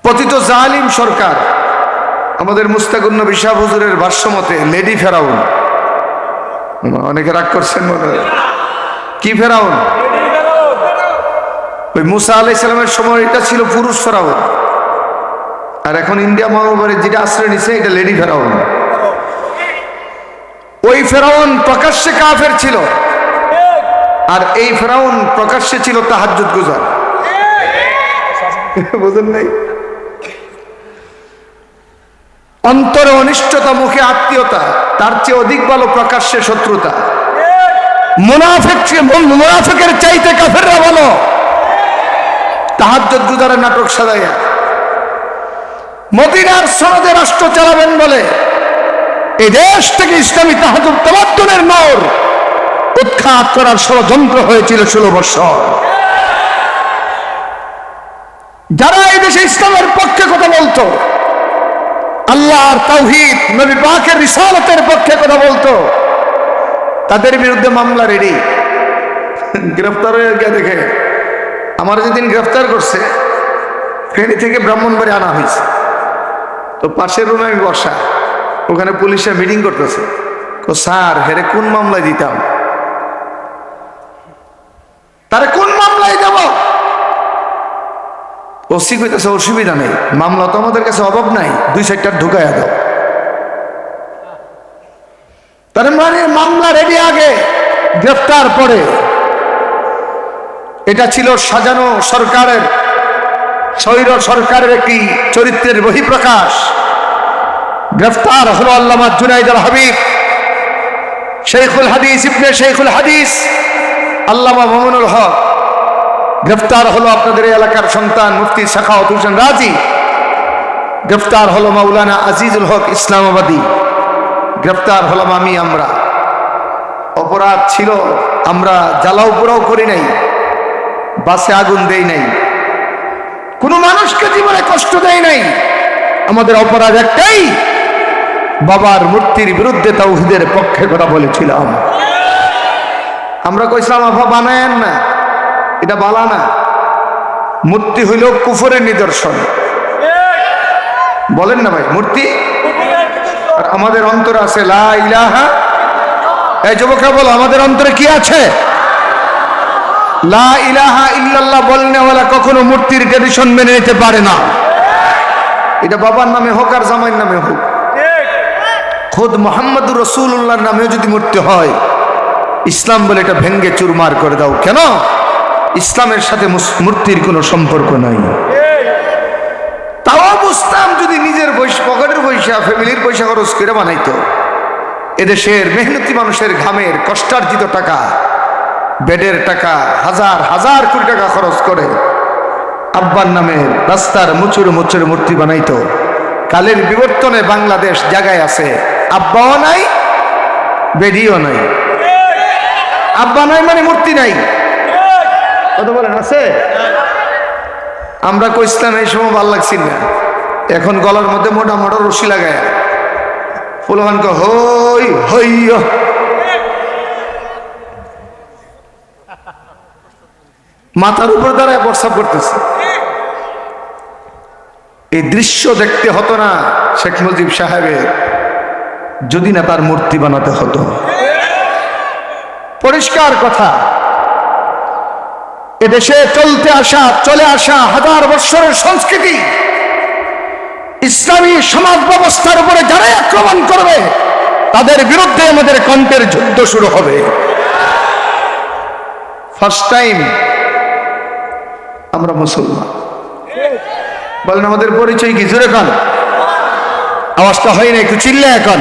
পতিত জালিম সরকার আমাদের মুস্তাকুন নবী শাহ হুজুরের ভাষ্যমতে লেডি ফেরাউন। অনেকে রাগ করছেন মনে হয়। কি ফেরাউন? ওই মুসা আলাইহিস সালামের সময় এটা ছিল পুরুষ ফেরাউন, আর এখন ইন্ডিয়া মহানগরে যেটা আশ্রয় নিছে এটা লেডি ফেরাউন। ওই ফেরাউন প্রকাশ্যে কাফের ছিল, আর এই ফেরাউন প্রকাশ্যে ছিল তাহাজ্জুদ গুজার। বুঝেন নাই? অন্তরে অনিষ্টতা, মুখে আত্মীয়তা, তার চেয়ে অধিক ভালো প্রকাশ্যে শত্রুতা। মুনাফিকের চাইতে কাফেররা ভালো তাহাজ্জুদ গুজারের নাটক সাজাইয়া। মদিনার সনদে রাষ্ট্র চালাবেন বলে এই দেশ থেকে ইসলামী তাহাজ্জুদ তামাদ্দুনের নূর উৎখাত করার ষড়যন্ত্র হয়েছিল 16 বছর। যারা এই দেশে ইসলামের পক্ষে কথা বলতো, আল্লাহর তাওহীদ, নবী পাকের রিসালাতের পক্ষে কথা বলতো, তাদের বিরুদ্ধে মামলা রেডি। গ্রেফতার হয়ে গিয়ে দেখে আমার যেদিন গ্রেফতার করছে, ফেনী থেকে ব্রাহ্মণবাড়ি আনা হয়েছে, তো পাশের রুমে আমি বসা, ওখানে পুলিশে মিটিং করতেছে। স্যার হেরে কোন মামলায় দিতাম, তারে কোন মামলায় দেব? ওসি কইতেছে অসুবিধা নেই, মামলা তো আমাদের কাছে অভাব নাই, 2-4টা ঢুকাইয়া দাও। তার মানে মামলা রেডি আগে, গ্রেফতার পরে। এটা ছিল সাজানো সরকারের, স্বৈর সরকারের একটি চরিত্রের বহিঃপ্রকাশ। গ্রেফতার হলো আল্লামা জুনাইদ আল হাবিব, শেখুল হাদিস, ইবনে শেখুল হাদিস আল্লামা মামুনুল হক। গ্রেফতার হলো আপনাদের এলাকার সন্তান মুফতি সাখাওয়াত হোসেন রাজি। গ্রেফতার হলো মাওলানা আজিজুল হক ইসলামাবাদী। গ্রেফতার হলাম আমরা। অপরাধ ছিল, আমরা জ্বালাও পোড়াও করি নাই, বাসে আগুন দেই নাই, কোনো মানুষকে জীবনে কষ্ট দেয় নাই। আমাদের অপরাধ একটাই, বাবার মূর্তির বিরুদ্ধে তাওহীদের পক্ষে কথা বলেছিলাম। আমরা কইছিলাম আফা বানায়েন না, এটা বালা না, মূর্তি হইল কুফরের নিদর্শন। বলেন না ভাই, মূর্তি। আর আমাদের অন্তরে আছে লা ইলাহা। এই যুবকরা বলো, আমাদের অন্তরে কি আছে? লা ইলাহা ইল্লাল্লাহ বলনেওয়ালা কখনো মূর্তির ট্রেডিশন মেনে নিতে পারে না। এটা বাবার নামে হোক আর জামাইয়ের নামে হোক, খোদ মুহাম্মদুর রাসূলুল্লাহর নামেও যদি মূর্তি হয়, ইসলাম বলে এটা ভেঙ্গে চুরমার করে দাও। কেন? ইসলামের সাথে মূর্তির কোনো সম্পর্ক নাই। তাও বুঝতাম যদি নিজের পকেটের পয়সা, ফ্যামিলির পয়সা খরচ করে বানাইতো। এদেশের মেহনতি মানুষের ঘামের কষ্টার্জিত টাকা, বেডের টাকা, হাজার হাজার কোটি টাকা খরচ করে আব্বার নামে রাস্তার মুচুর মুচুর মূর্তি বানাইতো। কালের বিবর্তনে বাংলাদেশ জায়গায় আছে, আব্বাও নাই, বেডিও নাই। আব্বা নাই মানে মূর্তি নাই। কত বলেন আছে? আমরা কইছিলাম এই সময় ভাল লাগছিল না, এখন গলার মধ্যে মোটা মোটা রশি লাগায় ফুলবান ক হই হই। মাথার উপর দাঁড়ায় প্রস্রাব করতেছে। এই দৃশ্য দেখতে হতো না শেখ মুজিব সাহেবের, যদি না তার মূর্তি বানাতে হতো। পরিষ্কার কথা, এদেশে চলে আসা হাজার বৎসরের সংস্কৃতি, ইসলামী সমাজ ব্যবস্থার উপরে যারাই আক্রমণ করবে, তাদের বিরুদ্ধে আমাদের কণ্ঠের যুদ্ধ শুরু হবে। ফার্স্ট টাইম আমরা মুসলমান। বলেন আমাদের পরিচয় কি? জোরে কান, আওয়াজটা হয় না, একটু চিল্লা এখন।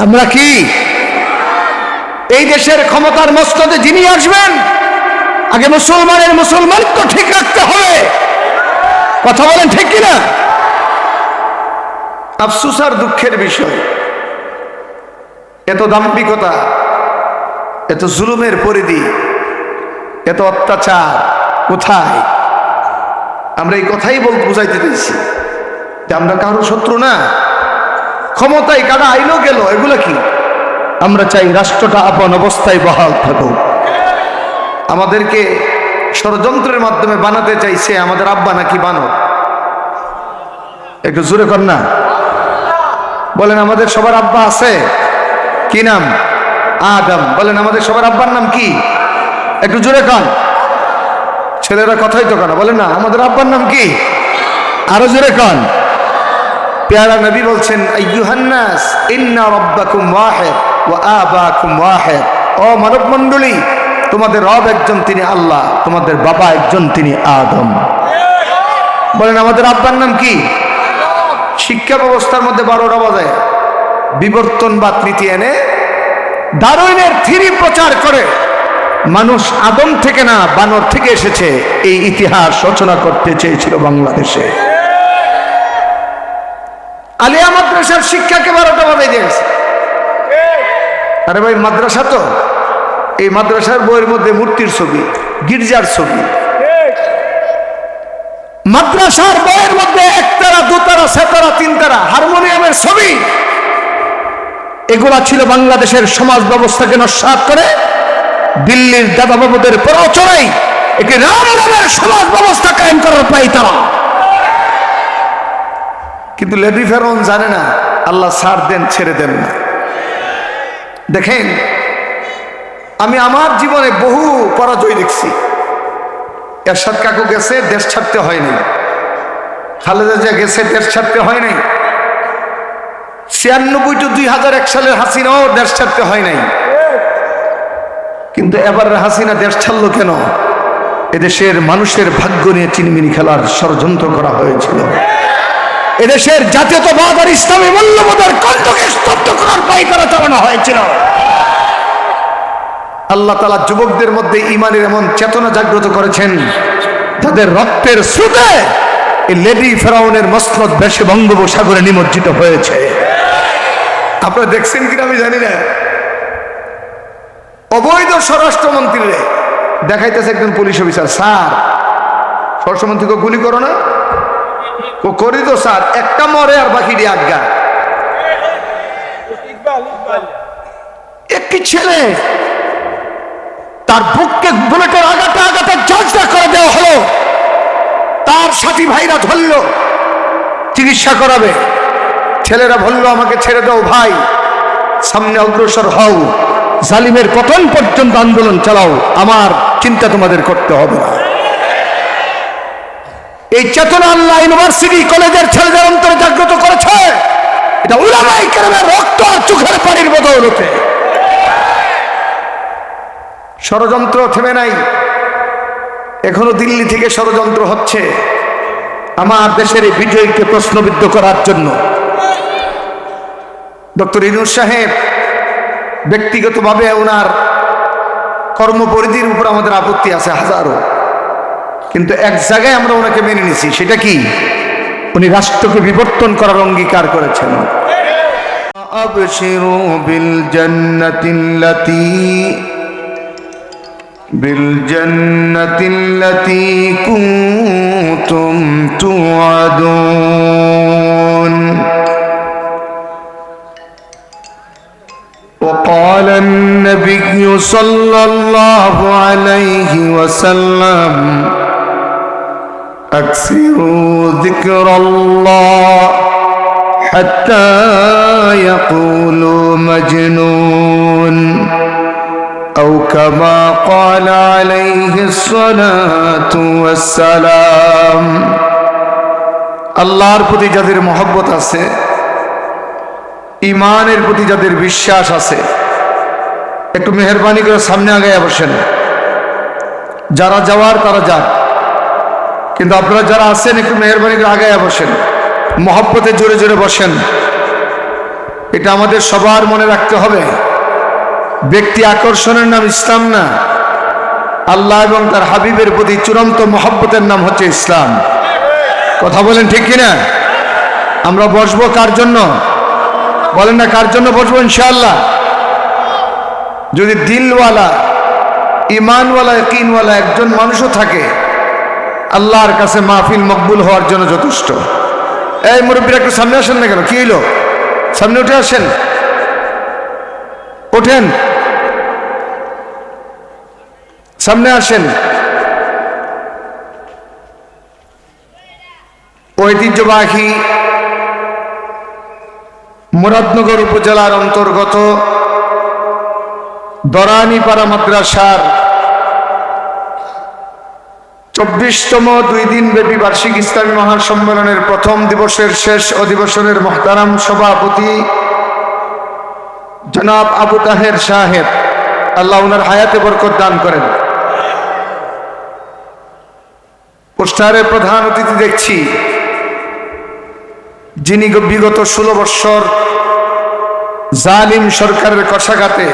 আমরা কি? এই দেশের ক্ষমতার মস্তদে যিনি আসবেন, আগে মুসলমানের মুসলমানিত্ব ঠিক রাখতে হবে। কথা বলেন ঠিক কিনা? আফসোস আর দুঃখের বিষয়, এত দাম্ভিকতা, এত জুলুমের পরিধি, এত অত্যাচার কোথায়? আমরা এই কথাই বুঝাইতে দিয়েছি যে আমরা কারো শত্রু না। ক্ষমতায় কারা আইলো গেল, এগুলো কি? আমরা চাই রাষ্ট্রটা আপন অবস্থায় বহাল থাকুক। আমাদেরকে ষড়যন্ত্রের মাধ্যমে বানাতে চাইছে আমাদের আব্বা নাকি বানর, একটু জোরে কর না। বলেন আমাদের সবার আব্বা আছে, কি নাম? আদম। বলেন আমাদের সবার আব্বার নাম কি? একটু জোরে কন। ছেলেরা কথাই তো কন, বলেন না আমাদের আব্বার নাম কি? আরো জোরে কন। প্যারা নবী বলছেন আইয়ুহান নাস ইন্না রাব্বাকুম ওয়াহিদ ওয়া আবাকুম ওয়াহিদ। ও মানব মণ্ডলী, তোমাদের রব একজন, তিনি আল্লাহ, তোমাদের বাবা একজন, তিনি আদম। বলেন আমাদের আব্বার নাম কি? শিক্ষা ব্যবস্থার মধ্যে 12টা বাজায় বিবর্তনবাদ নীতি এনে ডারউইনের থিওরি প্রচার করে মানুষ আদম থেকে না বানর থেকে এসেছে, এই ইতিহাস রচনা করতে চেয়েছিল বাংলাদেশে। আলিয়া মাদ্রাসার শিক্ষাকে 12টা বাজায় দিয়েছে। আরে ভাই মাদ্রাসা তো, এই মাদ্রাসার বইয়ের মধ্যে মূর্তির ছবি, গির্জার ছবি। মাদ্রাসার বইয়ের মধ্যে একতারা, দুতারা, সেতারা, তিনতারা, হারমোনিয়ামের ছবি। এগুলা ছিল বাংলাদেশের সমাজ ব্যবস্থাকে নস্যাৎ করে দিল্লির দাদা বাবুদের প্ররোচনায় একটি রাম নামের সমাজ ব্যবস্থা কায়েম করার পাই তারা। কিন্তু লেডি ফেরাউন জানে না আল্লাহ ছাড় দেন, ছেড়ে দেন না। দেখেন, আমি আমার জীবনে বহু পরাজয় দেখছি। এরশাদ কাকু গেছে, দেশ ছাড়তে হয় নাই। খালেদা জিয়া গেছে, দেশ ছাড়তে হয় নাই। 96 to 2001 সালের হাসিনাও দেশ ছাড়তে হয় নাই। কিন্তু এবার হাসিনা দেশ ছাড়লো কেন? এদেশের মানুষের ভাগ্য নিয়ে চিনিমিনি খেলার ষড়যন্ত্র করা হয়েছিল। এদেশের জাতীয়তাবাদ আর ইসলামী মূল্যবোধের কণ্ঠকে স্তব্ধ করার পায়তারা চালানো হয়েছিল। আল্লাহ তাআলা যুবকদের মধ্যে ঈমানের এমন চেতনা জাগ্রত করেছেন, তাদের রক্তের স্রোতে এই লেডি ফেরাউনের মসনদ ভেসে বঙ্গোপসাগরে নিমজ্জিত হয়েছে। আপনারা দেখছেন কিনা আমি জানি না। অবৈধ স্বরাষ্ট্রমন্ত্রীরে দেখাইতেছে একজন পুলিশ অফিসার, স্যার স্বরাষ্ট্রমন্ত্রীকে গুলি করো না। ও করি তো স্যার, একটা মরে আর বাকি দিয়ে আজ্ঞা। একটি ছেলে তার বুককে বুলেটের আঘাতে আঘাতে জজদা করে দেওয়া হলো, তার সাথী ভাইরা ধরল চিকিৎসা করাবে। ছেলেরা বলল আমাকে ছেড়ে দাও ভাই, সামনে অগ্রসর হও, জালিমের পতন পর্যন্ত আন্দোলন চালাও, আমার চিন্তা তোমাদের করতে হবে না। এই চেতনা আল্লাহ ইউনিভার্সিটি কলেজের ছেলেদের অন্তরে জাগ্রত করেছে। এটা উলামায়ে কেরামের রক্ত আর চোখের পানির বদৌলতে। ষড়যন্ত্র থেমে নাই, এখনো দিল্লি থেকে ষড়যন্ত্র হচ্ছে আমার দেশের এই বিজয়কে প্রশ্নবিদ্ধ করার জন্য। ডক্টর ইউনূস সাহেব ব্যক্তিগতভাবে ওনার কর্মপরিধির উপর আমাদের আপত্তি আছে হাজারো, কিন্তু এক জায়গায় আমরা ওনাকে মেনে নিছি। সেটা কি? উনি রাষ্ট্রকে বিবর্তন করার অঙ্গীকার করেছেন। আবশিরু বিল জান্নাতিল্লাতী কুনতুম তুআদুন। وقال النبي صلى الله عليه وسلم أكثروا ذكر الله حتى يقولوا مجنون أو كما قال عليه الصلاة والسلام। আল্লাহর প্রতি যাদের মহব্বত আছে, ইমানের প্রতি যাদের বিশ্বাস আছে, একটু মেহেরবানি করে সামনে আগায় বসেন। যারা যাওয়ার তারা যান, কিন্তু আপনারা যারা আছেন একটু মেহেরবানি করে আগায় বসেন, মহব্বতে জোরে জোরে বসেন। এটা আমাদের সবার মনে রাখতে হবে। ব্যক্তি আকর্ষণের নাম ইসলাম না, আল্লাহ এবং তার হাবিবের প্রতি চূড়ান্ত মহব্বতের নাম হচ্ছে ইসলাম। কথা বলেন ঠিক কিনা? আমরা বসবো কার জন্য? বলেন না কার জন্য বসবো? ইনশাআল্লাহ যদি দিলওয়ালা, ইমানওয়ালা, ইয়াকিনওয়ালা একজন মানুষও থাকে, আল্লাহর কাছে মাহফিল মকবুল হওয়ার জন্য যথেষ্ট। এই মুরব্বীরা একটু সামনে আসেন না কেন? কি হইল? সামনে উঠে আসেন, ওঠেন, সামনে আসেন। ঐতিহ্যবাহী মুরাদনগর উপজেলার অন্তর্গত দরানীপাড়া মাদ্রাসার 24তম 2 দিনব্যাপী বার্ষিক ইসলামী মহাসম্মেলনের প্রথম দিবসের শেষ অধিবেশনের মহতারাম সভাপতি জনাব আবু তাহের সাহেব, আল্লাহ ওনার হায়াতে বরকত দান করেন। পোস্টারে প্রধান অতিথি দেখছি, যিনি বিগত 16 বৎসর জালিম সরকারের কষাঘাতে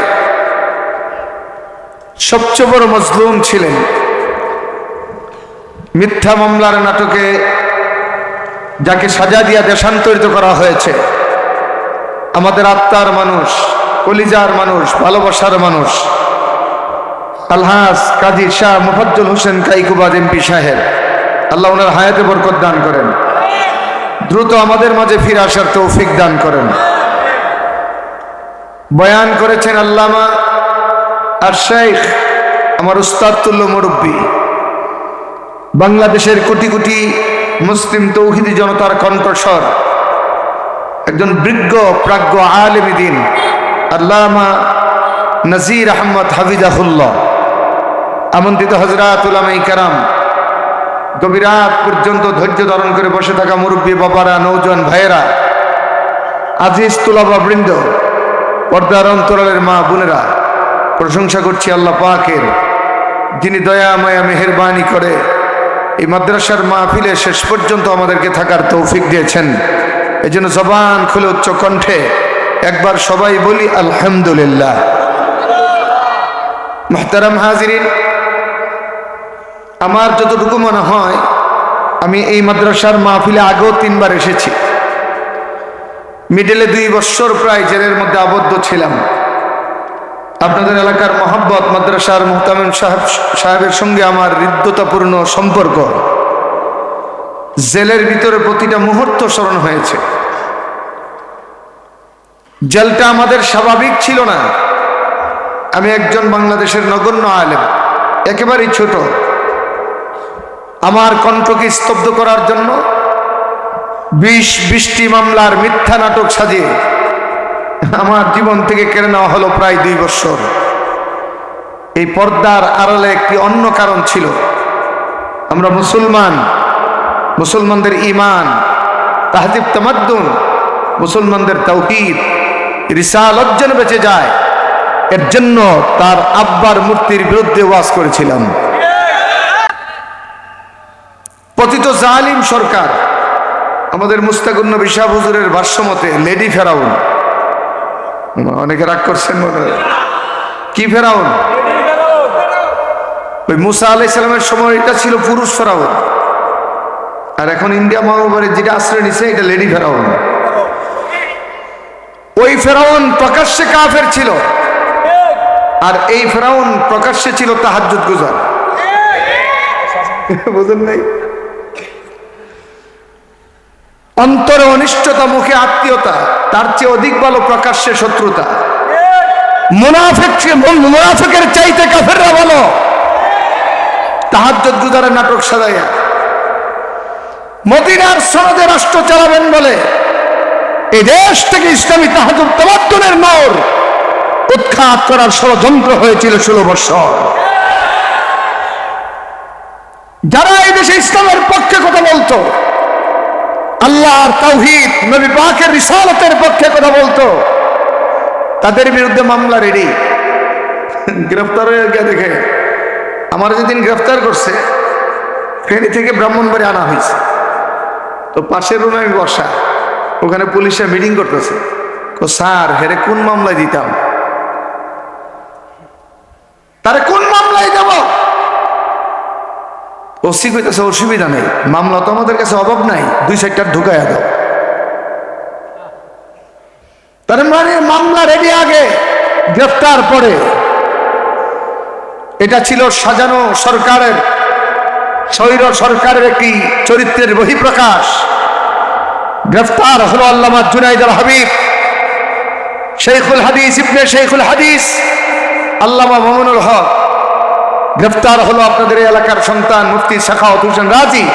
সবচেয়ে বড় মজলুম ছিলেন। মিথ্যা মামলার নাটকে যাকে সাজা দিয়া দেশান্তরিত করা হয়েছে, আমাদের আত্মার মানুষ, কলিজার মানুষ, ভালোবাসার মানুষ আলহাজ কাজী শাহ মুফাজ্জল হোসেন কাইকুবাদ এমপি সাহেব, আল্লাহ ওনার হায়াতে বরকত দান করেন, দ্রুত আমাদের মাঝে ফিরে আসার তৌফিক দান করেন। বয়ান করেছেন আল্লামা আর শেখ, আমার উস্তাদ তুল্য মুরব্বী, বাংলাদেশের কোটি কোটি মুসলিম তৌহিদি জনতার কণ্ঠস্বর, একজন বিজ্ঞ প্রাজ্ঞ আলেম দ্বীন আল্লামা নাজির আহমদ হাফিজাহুল্লাহ। আমন্ত্রিত হযরত উলামায়ে কেরাম, গভীর রাত পর্যন্ত ধৈর্য ধারণ করে বসে থাকা মুরব্বী বাবারা, নৌজওয়ান ভাইয়েরা, আজিজ তুলাবা বৃন্দ, পর্দার অন্তরালের মা বোনেরা, প্রশংসা করছি আল্লাহ পাকের, যিনি দয়া মায়া মেহেরবানি করে এই মাদ্রাসার মাহফিলে শেষ পর্যন্ত আমাদেরকে থাকার তৌফিক দিয়েছেন। এই জন্য জবান খুলে উচ্চ কণ্ঠে একবার সবাই বলি আলহামদুলিল্লাহ। মুহতারাম হাজিরিন, আমার যতটুকু মনে হয় আমি এই মাদ্রাসার মাহফিলে আগেও 3 বার এসেছি। মিডলে 2 বৎসর প্রায় জেলের মধ্যে আবদ্ধ ছিলাম। আপনাদের এলাকার মহব্বত, মাদ্রাসার মুহতামিম সাহেবের সঙ্গে আমার হৃদ্যতাপূর্ণ সম্পর্ক, জেলের ভিতরে প্রতিটা মুহূর্ত স্মরণ হয়েছে। জেলটা আমাদের স্বাভাবিক ছিল না। আমি একজন বাংলাদেশের নগণ্য আলেম, একেবারেই ছোট। আমার কণ্ঠকে স্তব্ধ করার জন্য 20টি মামলার মিথ্যা নাটক সাজিয়ে আমার জীবন থেকে কেড়ে নেওয়া হলো প্রায় 2 বৎসর। এই পর্দার আড়ালে একটি অন্য কারণ ছিল। আমরা মুসলমান, মুসলমানদের ঈমান, তাহজিব তামাদ্দুন, মুসলমানদের তাওহীদ, রিসালাত যেন বেঁচে যায়, এর জন্য তার আব্বার মূর্তির বিরুদ্ধে ওয়াজ করেছিলাম। পতিত জালিম সরকার, আমাদের মুস্তাকুন নবী শাহ হুজুরের ভাষ্যমতে লেডি ফেরাউন, অনেকে রাগ করছেন মনে হয়, কি ফেরাউন? ওই মুসা আলাইহিস সালামের সময় এটা ছিল পুরুষ ফেরাউন, আর এখন ইন্ডিয়া মহামারীর যেটা আশ্রয় নিছে এটা লেডি ফেরাউন। ওই ফেরাউন প্রকাশ্যে কাফের ছিল, আর এই ফেরাউন প্রকাশ্যে ছিল তাহাজ্জুদ গুজার। বুঝেন নাই? অন্তরে অনিষ্টতা, মুখে আত্মীয়তা, তার চেয়ে অধিক ভালো প্রকাশ্যে শত্রুতা। মুনাফিকের চাইতে কাফেররা ভালো তাহাজ্জুদ গুজারের নাটক সাজাইয়া মদিনার সনদে রাষ্ট্র চালাবেন বলে এই দেশ থেকে ইসলামী তাহাজ্জুদ তামাদ্দুনের নূর উৎখাত করার ষড়যন্ত্র হয়েছিল 16 বৎসর। যারা এই দেশে ইসলামের পক্ষে কথা বলতো, আল্লাহর তাওহীদ, নবী পাকের রিসালাতের পক্ষে কথা বলতো, তাদের বিরুদ্ধে মামলা রেডি। গ্রেফতার হয়ে গিয়ে দেখে আমার যেদিন গ্রেফতার করছে, ফেনী থেকে ব্রাহ্মণবাড়ি আনা হয়েছে, তো পাশের রুমে আমি বসা, ওখানে পুলিশে মিটিং করতেছে। স্যার, হেরে কোন মামলায় দিতাম? তারে কোন মামলায় দেব? ওসি কইতেছে অসুবিধা নেই, মামলা তো আমাদের কাছে অভাব নাই, 2-4টা ঢুকাইয়া দাও। তার মানে মামলা রেডি আগে, গ্রেফতার পরে। এটা ছিল সাজানো সরকারের, স্বৈর সরকারের একটি চরিত্রের বহিঃপ্রকাশ। গ্রেফতার হলো আল্লামা জুনাইদ আল হাবিব, শেখুল হাদিস, ইবনে শেখুল হাদিস আল্লামা মামুনুল হক। গ্রেফতার হলো আপনাদের এলাকার সন্তান মুফতি সাখাওয়াত হোসেন রাজি।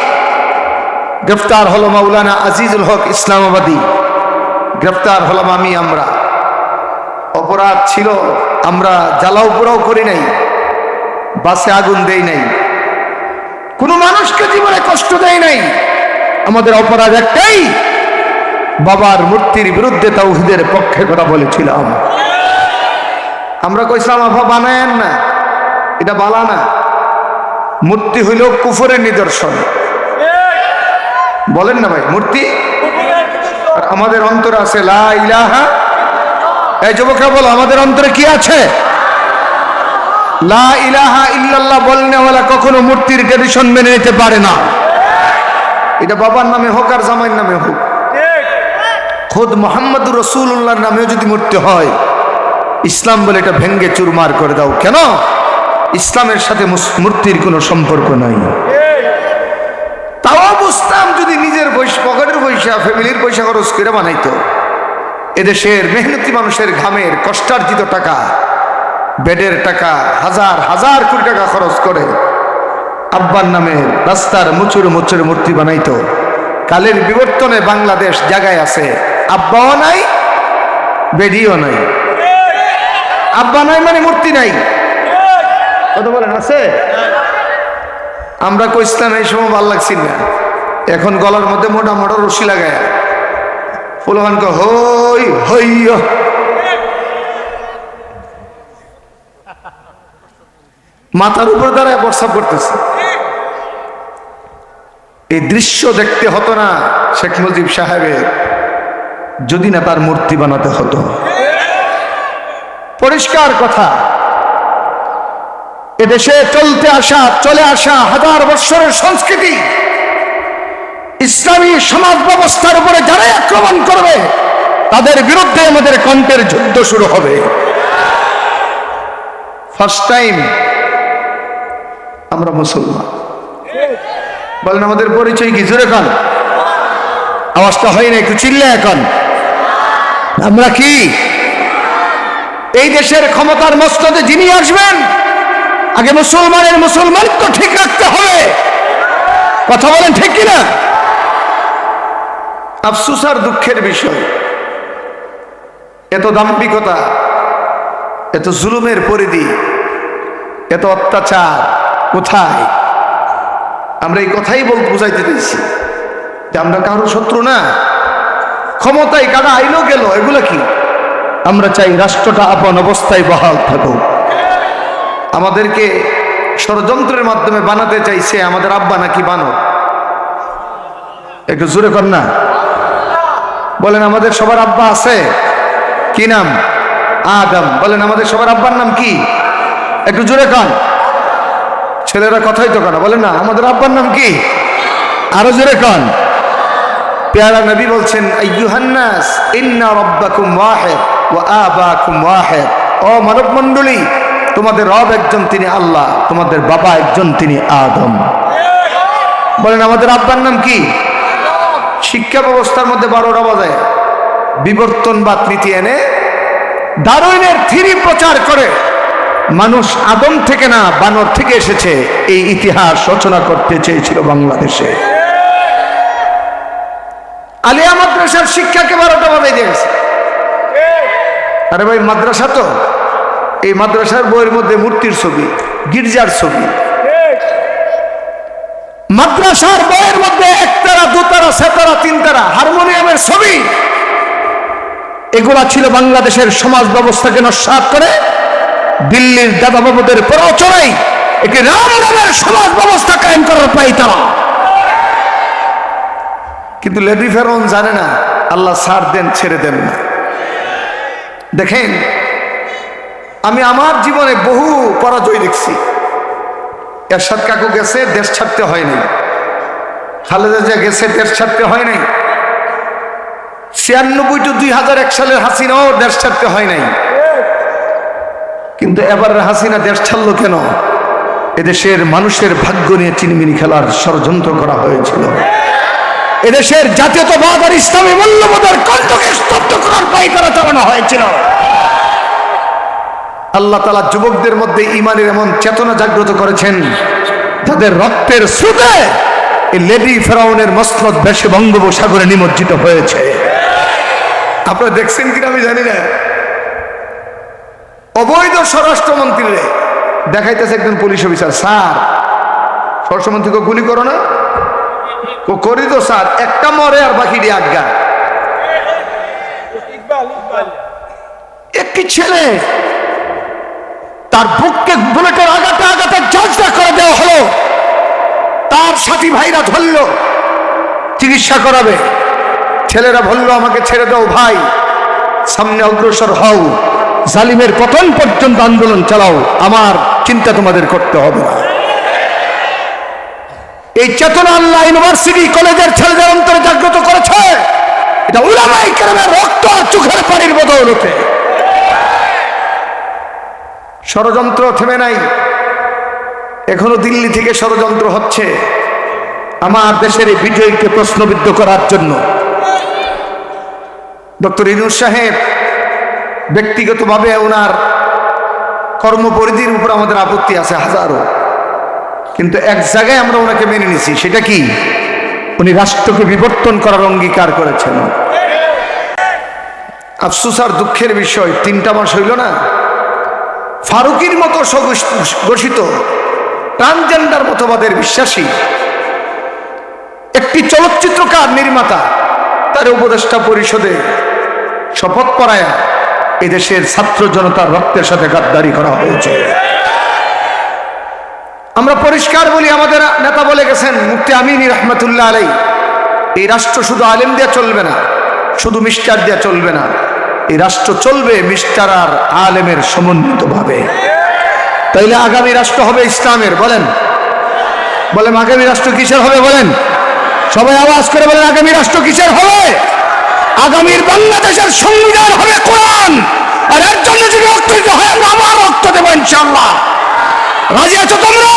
গ্রেফতার হলো মাওলানা আজিজুল হক ইসলামাবাদী, গ্রেফতার হলাম আমরা। অপরাধ ছিল, আমরা জ্বালাও পোড়াও করি নাই, বাসে আগুন দেই নাই, কোনো মানুষকে জীবনে কষ্ট দেয় নাই। আমাদের অপরাধ একটাই, বাবার মূর্তির বিরুদ্ধে তাওহীদের পক্ষে কথা বলেছিলাম। আমরা কইছিলাম আফা বানায়েন না, এটা বালা না, মূর্তি হইল কুফরের নিদর্শন। বলেন না ভাই, মূর্তি আর আমাদের অন্তরে আছে লা ইলাহা। এই যুবকরা বলো, আমাদের অন্তরে কি আছে? লা ইলাহা ইল্লাল্লাহ বলনেওয়ালা কখনো মূর্তির ট্রেডিশন মেনে নিতে পারে না। এটা বাবার নামে হোক আর জামাইয়ের নামে হোক, খোদ মুহাম্মদুর রাসূলুল্লাহর নামেও যদি মূর্তি হয়, ইসলাম বলে এটা ভেঙ্গে চুরমার করে দাও। কেন? ইসলামের সাথে মূর্তির কোনো সম্পর্ক নাই। তাও বুঝতাম যদি নিজের পকেটের পয়সা, ফ্যামিলির পয়সা খরচ করে বানাইতো। এদেশের মেহনতি মানুষের ঘামের কষ্টার্জিত টাকা, বেডের টাকা, হাজার হাজার কোটি টাকা খরচ করে আব্বার নামে রাস্তার মুচুর মুচুর মূর্তি বানাইতো। কালের বিবর্তনে বাংলাদেশ জায়গায় আছে, আব্বাও নাই, বেডিও নাই। আব্বা নাই মানে মূর্তি নাই, কথা বলেন আছে? আমরা কইছিলাম এই সময় ভাল লাগছিল না, এখন গলার মধ্যে মোটা মোটা রশি লাগায় ফুলহানকে হই হই, মাথার উপর দাঁড়ায় প্রস্তাব করতেছে। এই দৃশ্য দেখতে হতো না শেখ মুজিব সাহেবের, যদি না তার মূর্তি বানাতে হতো। পরিষ্কার কথা, এদেশে চলে আসা হাজার বৎসরের সংস্কৃতি, ইসলামী সমাজ ব্যবস্থার উপরে যারাই আক্রমণ করবে তাদের বিরুদ্ধে আমাদের কণ্ঠের যুদ্ধ শুরু হবে। ফার্স্ট টাইম আমরা মুসলমান। বলেন আমাদের পরিচয় কি? জোরে কান, আওয়াজটা হয় না, একটু চিল্লে এখন। আমরা কি? এই দেশের ক্ষমতার মস্তদে যিনি আসবেন, আগে মুসলমানিত্ব ঠিক রাখতে হবে। কথা বলেন ঠিক কিনা? আফসোস আর দুঃখের বিষয়, এত দাম্ভিকতা, এত জুলুমের পরিধি, এত অত্যাচার কোথায়? আমরা এই কথাই বুঝাইতে দিয়েছি যে আমরা কারো শত্রু না। ক্ষমতায় কারা আইলো গেল, এগুলো কি? আমরা চাই রাষ্ট্রটা আপন অবস্থায় বহাল থাকুক। আমাদেরকে ষড়যন্ত্রের মাধ্যমে বানাতে চাইছে আমাদের আব্বা নাকি বানর? একটু জোরে কর না। বলেন আমাদের সবার আব্বা আছে, কি নাম? আদম। বলেন আমাদের সবার আব্বার নাম কি? একটু জোরে কন। ছেলেরা কথাই তো কেন বলেন না, আমাদের আব্বার নাম কি? আরো জোরে কন। পেয়ারা নবী বলছেন, আইয়ুহান নাস ইন্না রাব্বাকুম ওয়াহিদ ওয়া আবাকুম ওয়াহিদ। ও মানব মণ্ডলী, তোমাদের রব একজন, তিনি আল্লাহ, তোমাদের বাবা একজন, তিনি আদম। বলেন আমাদের আব্বার নাম কি? শিক্ষা ব্যবস্থার মধ্যে 12টা বাজায় বিবর্তনবাদ নীতি এনে ডারউইনের থিওরি প্রচার করে মানুষ আদম থেকে না বানর থেকে এসেছে, এই ইতিহাস রচনা করতে চেয়েছিল বাংলাদেশে। আলিয়া মাদ্রাসার শিক্ষাকে 12টা বাজায় দিয়েছে। আরে ভাই, মাদ্রাসা তো, এই মাদ্রাসার বইয়ের মধ্যে মূর্তির ছবি, গির্জার ছবি। মাদ্রাসার বইয়ের মধ্যে একতারা, দুতারা, সেতারা, তিনতারা, হারমোনিয়ামের ছবি। এগুলা ছিল বাংলাদেশের সমাজ ব্যবস্থাকে নস্যাৎ করে দিল্লির দাদা বাবুদের প্ররোচনায় একটি রামের সমাজ ব্যবস্থা কায়েম করার পাই তারা। কিন্তু লেডি ফেরাউন জানে না আল্লাহ ছাড় দেন, ছেড়ে দেন না। দেখেন, আমি আমার জীবনে বহু পরাজয় দেখছি। এরশাদ কাকু গেছে, দেশ ছাড়তে হয় নাই। খালেদা জিয়া গেছে, দেশ ছাড়তে হয় নাই। 96 to 2001 সালের হাসিনাও দেশ ছাড়তে হয় নাই। কিন্তু এবার হাসিনা দেশ ছাড়লো কেন? এদেশের মানুষের ভাগ্য নিয়ে চিনিমিনি খেলার ষড়যন্ত্র করা হয়েছিল। এদেশের জাতীয়তাবাদ আর ইসলামী মূল্যবোধের কণ্ঠকে স্তব্ধ করার পায়তারা চালানো হয়েছিল। আল্লাহ তাআলা যুবকদের মধ্যে ঈমানের এমন চেতনা জাগ্রত করেছেন, যাদের রক্তের স্রোতে এই লেডি ফেরাউনের মসনদ ভেসে বঙ্গোপসাগরে নিমজ্জিত হয়েছে। আপনারা দেখছেন কিনা আমি জানি না। অবৈধ স্বরাষ্ট্রমন্ত্রীরে দেখাইতেছে একজন পুলিশ অফিসার, স্যার স্বরাষ্ট্রমন্ত্রীকে গুলি করো না, ও করি তো স্যার, একটা মরে আর বাকি দিয়ে আজ্ঞা। একটি ছেলে তার বুককে বুলেটের আঘাতে আঘাতে জর্জরা করে দেওয়া হলো, তার সাথী ভাইরা ধরল চিকিৎসা করাবে, ছেলেরা বলল আমাকে ছেড়ে দাও ভাই, সামনে অগ্রসর হও, জালিমের পতন পর্যন্ত আন্দোলন চালাও, আমার চিন্তা তোমাদের করতে হবে না। এই চেতনা আল্লাহ ইউনিভার্সিটি কলেজের ছেলেদের অন্তরে জাগ্রত করেছে। এটা উলামায়ে কেরামের রক্ত আর চোখের পানির বদৌলতে। ষড়যন্ত্র থেমে নাই, এখনো দিল্লি থেকে ষড়যন্ত্র হচ্ছে আমার দেশের এই বিজয়কে প্রশ্নবিদ্ধ করার জন্য। ডক্টর ইউনূস সাহেব ব্যক্তিগতভাবে ওনার কর্মপরিধির উপর আমাদের আপত্তি আছে হাজারো, কিন্তু এক জায়গায় আমরা ওনাকে মেনে নিছি, সেটা কি? উনি রাষ্ট্রকে বিবর্তন করার অঙ্গীকার করেছেন। আফসোস আর দুঃখের বিষয়, 3টা মাস হইল না, ফারুকির মতো ঘোষিত ট্রান্সজেন্ডার মতবাদের বিশ্বাসী একটি চলচ্চিত্রকার নির্মাতা তার উপদেষ্টা পরিষদে শপথ পড়ায়া এদেশের ছাত্র জনতার রক্তের সাথে গাদ্দারি করা হয়েছে। আমরা পরিষ্কার বলি, আমাদের নেতা বলে গেছেন মুফতি আমিনী রহমতুল্লাহ আলাইহি, এই রাষ্ট্র শুধু আলেম দিয়ে চলবে না, শুধু মিস্টার দিয়ে চলবে না, এই রাষ্ট্র চলবে মিস্টার আর আলেমের সমন্বিত ভাবে। তাইলে আগামী রাষ্ট্র হবে ইসলামের। বলেন বলেন আগামী রাষ্ট্র কিসের হবে? বলেন সবাই আওয়াজ করে বলেন, আগামী রাষ্ট্র কিসের হবে? আগামীর বাংলাদেশের সংবিধান হবে কোরআন, আর এর জন্য যদি রক্ত দিতে হয় আমরা আবার রক্ত দেবো ইনশাআল্লাহ। রাজি আছো তোমরা?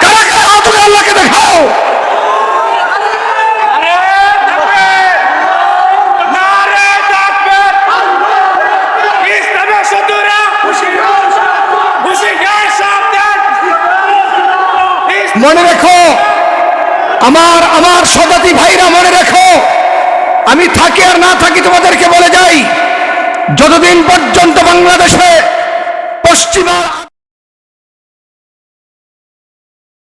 কারা কারা হাত তুলে আল্লাহকে দেখাও। মনে রেখো আমার সদাতি ভাইরা, মনে রেখো, আমি থাকি আর না থাকি তোমাদেরকে বলে যাই, যতদিন পর্যন্ত বাংলাদেশে পশ্চিমা